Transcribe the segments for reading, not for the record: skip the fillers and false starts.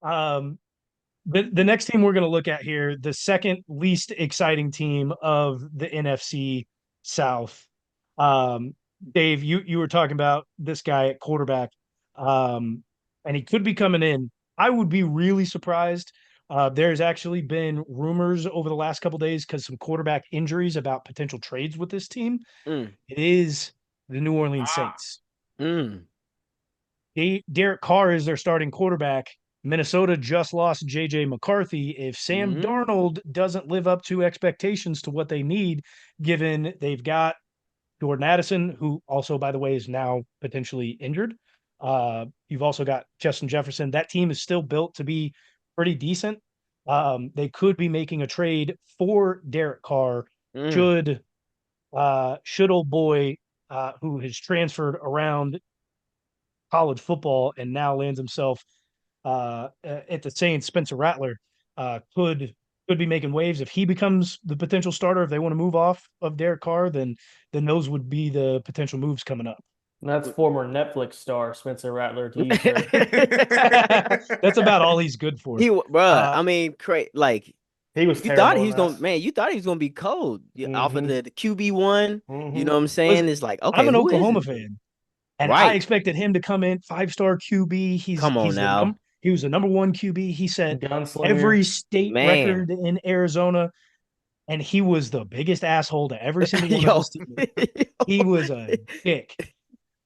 Um, the next team we're going to look at here, the second least exciting team of the NFC South. Um, Dave, you were talking about this guy at quarterback, and he could be coming in. I would be really surprised. There's actually been rumors over the last couple days because some quarterback injuries about potential trades with this team. Mm, It is the New Orleans Ah, Saints. mm. Derek Carr is their starting quarterback. Minnesota just lost JJ McCarthy. If Sam Mm-hmm. Darnold doesn't live up to expectations to what they need, given they've got Jordan Addison, who also, by the way, is now potentially injured. You've also got Justin Jefferson. That team is still built to be pretty decent. They could be making a trade for Derek Carr Mm. should old boy who has transferred around college football and now lands himself at the Saints, Spencer Rattler, could be making waves if he becomes the potential starter. If they want to move off of Derek Carr, then those would be the potential moves coming up. And that's former Netflix star Spencer Rattler, to be sure. That's about all he's good for. Bruh, Uh, I mean, like He was you thought terrible he in was that. gonna, man, you thought he was gonna be cold off of Hmm. the QB1. You know Hmm. what I'm saying? listen, It's like, I'm okay, an who is Oklahoma this? fan, and I Right. expected him to come in 5-star QB. Come on now. He was the number one QB. He set Gunslinger. every state Man. record in Arizona, and he was the biggest asshole to every single one of Yo. his teammates. He was a dick.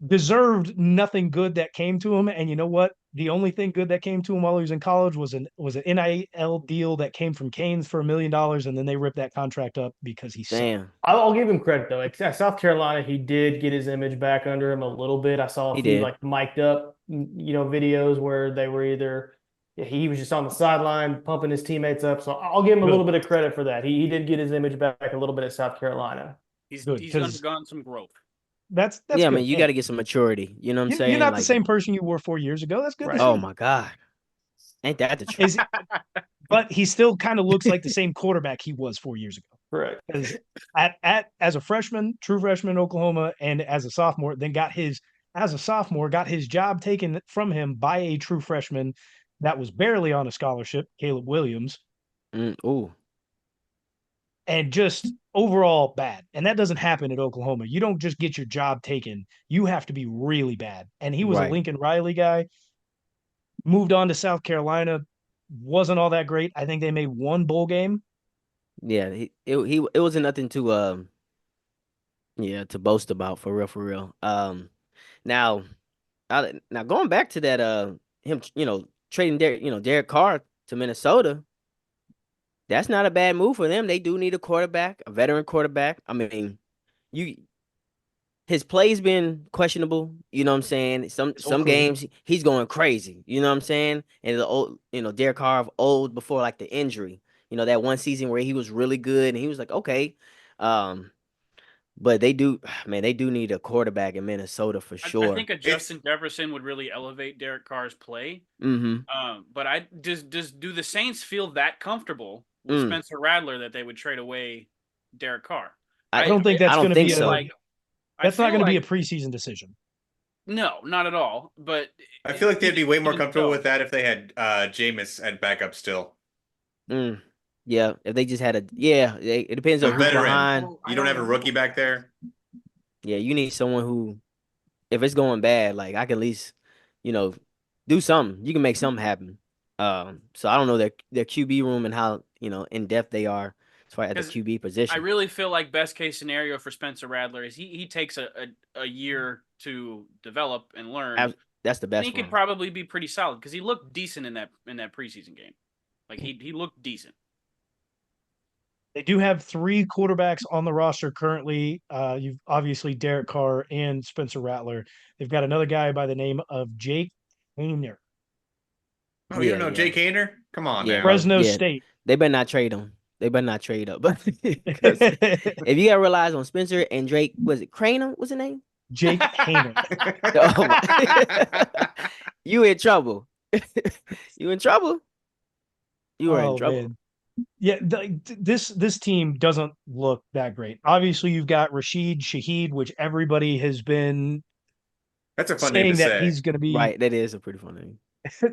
Deserved nothing good that came to him. And you know what? The only thing good that came to him while he was in college was an NIL deal that came from Canes for $1 million, and then they ripped that contract up because he sucked. Damn. I'll give him credit though. Like, at South Carolina, he did get his image back under him a little bit. I saw a He few did. like mic'd up, videos where they were either he was just on the sideline pumping his teammates up. So I'll give him a little Good, bit of credit for that. He did get his image back a little bit at South Carolina. good, he's because undergone some growth. that's Yeah, I good. mean, you got Hey, to get some maturity. You know what I'm you're saying? not the Like, same person you were 4 years ago. That's good to Right. oh see. my God. Ain't that the truth? Is But he still kind of looks like the same quarterback he was 4 years ago. Correct. Because at as a freshman, true freshman in Oklahoma, and as a sophomore, then got his job taken from him by a true freshman that was barely on a scholarship, Caleb Williams, Ooh, and just overall bad. And that doesn't happen at Oklahoma. You don't just get your job taken. You have to be really bad. And he was a right. Lincoln Riley guy, moved on to South Carolina, wasn't all that great. I think they made one bowl game. Yeah, it wasn't nothing to yeah, to boast about for real, for real. Now now going back to that him, trading Derek Carr to Minnesota, that's not a bad move for them. They do need a quarterback, a veteran quarterback. I mean, you his play's been questionable, you know what I'm saying? His whole Some career. games he's going crazy, you know what I'm saying? And the old, Derek Carr of old before like the injury. That one season where he was really good and he was like, okay. Um, but they do man, they do need a quarterback in Minnesota for I sure. think a It's Justin Jefferson would really elevate Derek Carr's play. Mm-hmm. But I does do the Saints feel that comfortable with Mm. Spencer Rattler that they would trade away Derek Carr? I I don't think I that's don't going to think be Feel a so. like I that's not feel going to be a like preseason decision. no, not at all. But I feel like they'd be way more even comfortable with so, that if they had Jameis at backup still. Mm. Yeah, if they just had it depends A on who's veteran. behind. You don't have a rookie back there. Yeah, you need someone who, if it's going bad, like I can at least, you know, do something. You can make something happen. So I don't know their QB room and how in depth they are as far as the because QB I position. really feel like best case scenario for Spencer Rattler is he takes a year to develop and learn, That's the and best he for could him. probably be pretty solid because he looked decent in that preseason game. Like he looked decent. They do have three quarterbacks on the roster currently. You've obviously Derek Carr and Spencer Rattler. They've got another guy by the name of Jake Hayner, Oh, you don't Yeah, know yeah, Jake Hayner? Come on yeah, now. bro. Fresno Yeah, State. they better not trade him. They better not trade up, because if you gotta rely on Spencer and Drake, was it Cranum? What's his name? Jake Hayner. Oh my. You in trouble. You in trouble. You are in Oh trouble. man. Yeah, this team doesn't look that great. Obviously, you've got Rashid Shaheed, which everybody has been That's a fun name to saying that say. he's going to be Right, that is a pretty fun name.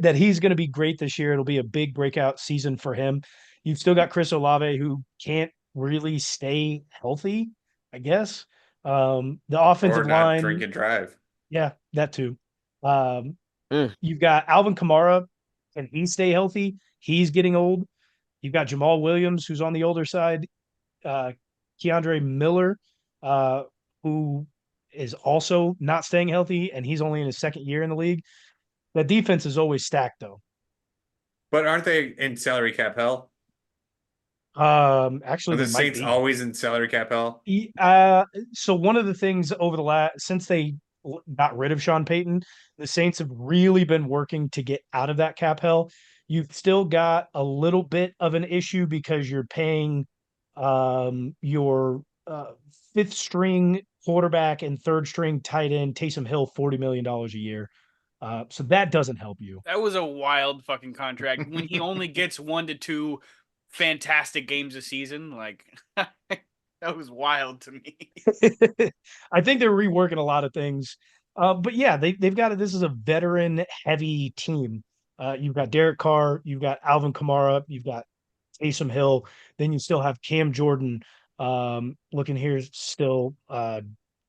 that he's going to be great this year. It'll be a big breakout season for him. You've still got Chris Olave, who can't really stay healthy, I guess. The Or offensive not drink line, and drive. yeah, that too. Um, Mm. you've got Alvin Kamara. Can he stay healthy? He's getting old. You've got Jamal Williams, who's on the older side. Keandre Miller, uh, who is also not staying healthy, and he's only in his second year in the league. That defense is always stacked, though. But aren't they in salary cap hell? Actually, Are they the might Saints be. always in salary cap hell? So one of the things over the last since they got rid of Sean Payton, the Saints have really been working to get out of that cap hell. You've still got a little bit of an issue because you're paying your fifth string quarterback and third string tight end Taysom Hill $40 million a year. So that doesn't help you. That was a wild fucking contract when he only gets 1 to 2 fantastic games a season. Like that was wild to me. I think they're reworking a lot of things. But yeah, they've got it. This is a veteran heavy team. You've got Derek Carr, you've got Alvin Kamara, you've got Taysom Hill, then you still have Cam Jordan. Looking here still,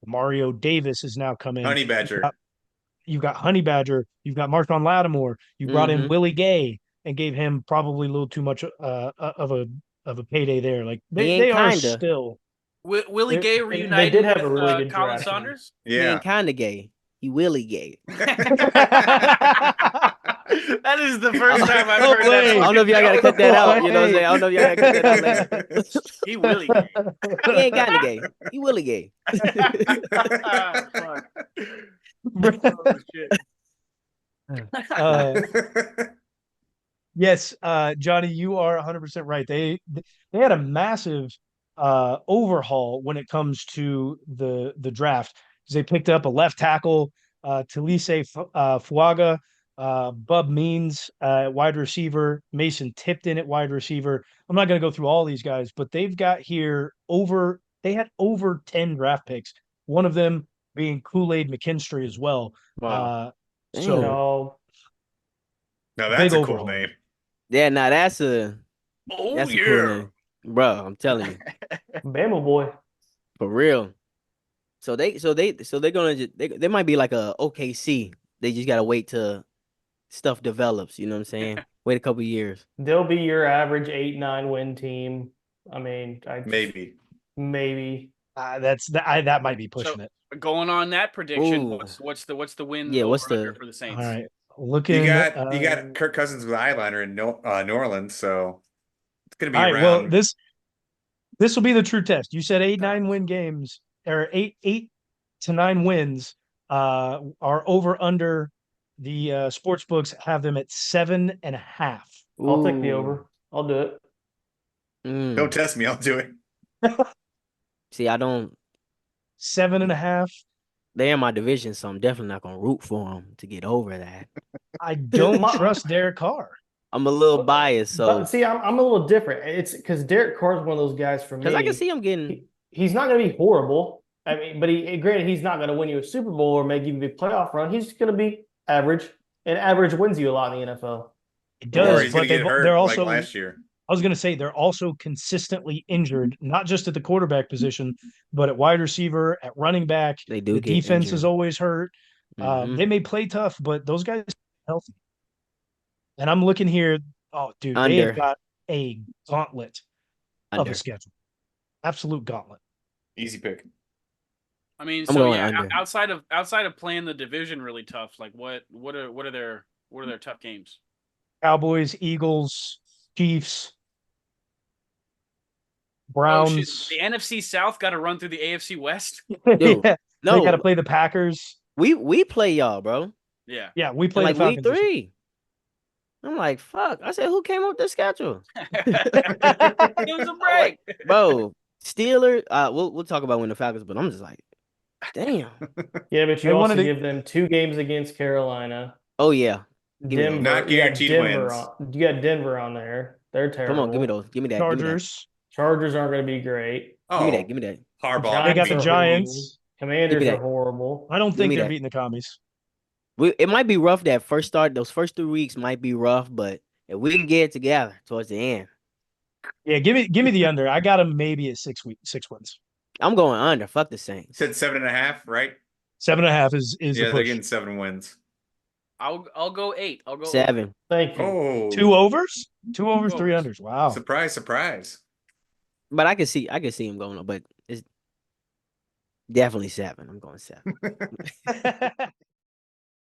Mario Davis has now come in. Honey Badger. You've got Honey Badger, you've got Marshawn Lattimore, you brought in Mhm. Willie Gay and gave him probably a little too much of a payday there. Like He they ain't are kinda. still Willie They're- Gay They reunited did have with a really good Colin draft. Saunders. He Yeah. ain't kinda gay. He Willie gay. That is the first time I've No heard way. I don't that. know if y'all gotta fucking cut that joke. out. You know what I'm saying? I don't know if y'all gotta cut that out later. He Willie Gay. He ain't kinda gay. He Willie gay. Fuck. Oh, shit. uh, yes, Johnny, you are 100% right. They had a massive overhaul when it comes to the draft because they picked up a left tackle, Talise Fuaga, Bub Means at wide receiver, Mason Tipton at wide receiver. I'm not going to go through all these guys, but they've got here they had over 10 draft picks, one of them being Kool-Aid McKinstry as well. Wow. So No, Now big that's a cool overhaul. name. Yeah, nah, that's a Oh cool yeah. name. Bro, I'm telling you. Bama boy. For real. So they're gonna they might be like a OKC. They just gotta wait till stuff develops, you know what I'm saying? Wait a couple years. They'll be your average 8-9 win team. I mean, Maybe. maybe. that might be pushing So it. going on that prediction, Ooh. what's the win Yeah, what's over under the- for the All Saints? right, looking. You got Kirk Cousins with eyeliner in New Orleans, so it's gonna be all right. Well, around. this will be the true test. You said 8-9 win games or 8 to 9 wins. Are over under the sports books have them at 7.5. I'll take the Ooh. over. I'll do it. Don't test me, I'll do it. See, I don't. 7.5. They're in my division, so I'm definitely not gonna root for them to get over that. I don't My- trust Derek Carr. I'm a little biased, But so see, I'm a little different. It's because Derek Carr is one of those guys for me. because I can see him getting. He's not going to be horrible. I mean, but granted, he's not going to win you a Super Bowl or make even a big playoff run. He's going to be average, and average wins you a lot in the NFL. It Or does, he's but gonna get hurt they're like also. last year. I was going to say they're also consistently injured, not just at the quarterback position, but at wide receiver, at running back. They do The get defense injured. is always hurt. Mhm. They may play tough, but those guys are healthy. And I'm looking here. Oh, dude, they Under. have got a gauntlet of Under. a schedule. Absolute gauntlet. Easy pick. I mean, I'm so going yeah, under. outside of playing the division really tough, like what are their tough games? Cowboys, Eagles, Chiefs, Oh shit, Browns. the NFC South got to run through the AFC West. Dude, Yeah, they got to No, play the Packers. we play y'all, bro. Yeah. Yeah, we In play like the week Falcons. this year. 3. I'm like, fuck. I said, who came up with this schedule? Give us a break. Bro, Steelers. We'll talk about when the Falcons, but I'm just like, damn. Yeah, but They you wanted also to- give them 2 games against Carolina. Oh yeah. Give me those. Denver, Not you got guaranteed Denver wins. you got Denver on there. They're terrible. Come on, give me those. Give me that. Give me that. Chargers. Chargers aren't going to be great. Give me Oh, that. Give me that. Harbaugh. They got Giants the are Giants. horrible. Commanders Give me are that. horrible. I don't Give think me they're that. beating the commies. It might be rough that first start. Those first 3 weeks might be rough, but if we can get it together towards the end, Yeah, give me the under. I got them maybe at 6 wins. I'm going under. Fuck the Saints. Said 7.5, right? 7.5 is the Yeah, they're push. getting 7 wins. I'll go 8. I'll go 7. Thank you. Oh, 2 overs, 2 overs, 3 overs. unders. Wow. surprise, surprise. But I can see him going up, but it's definitely 7. I'm going 7.